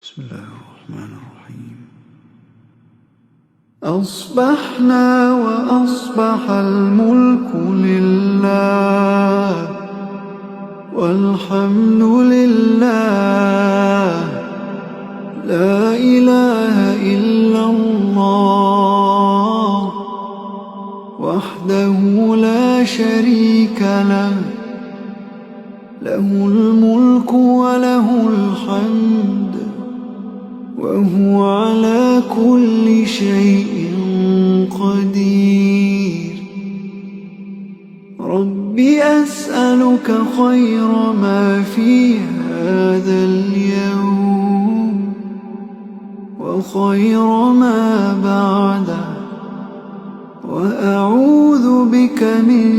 بسم الله الرحمن الرحيم. أصبحنا وأصبح الملك لله والحمد لله، لا إله إلا الله وحده لا شريك له، له الملك وله الحمد وهو على كل شيء قدير. رب أسألك خير ما في هذا اليوم وخير ما بعده، وأعوذ بك من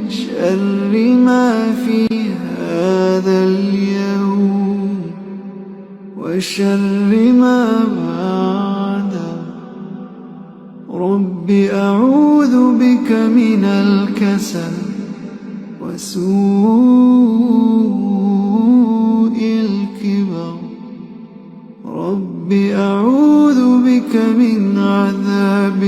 شر ما في هذا اليوم وشر ما بعده. رب أعوذ بك من الكسل وسوء الكبر. رب أعوذ بك من عذاب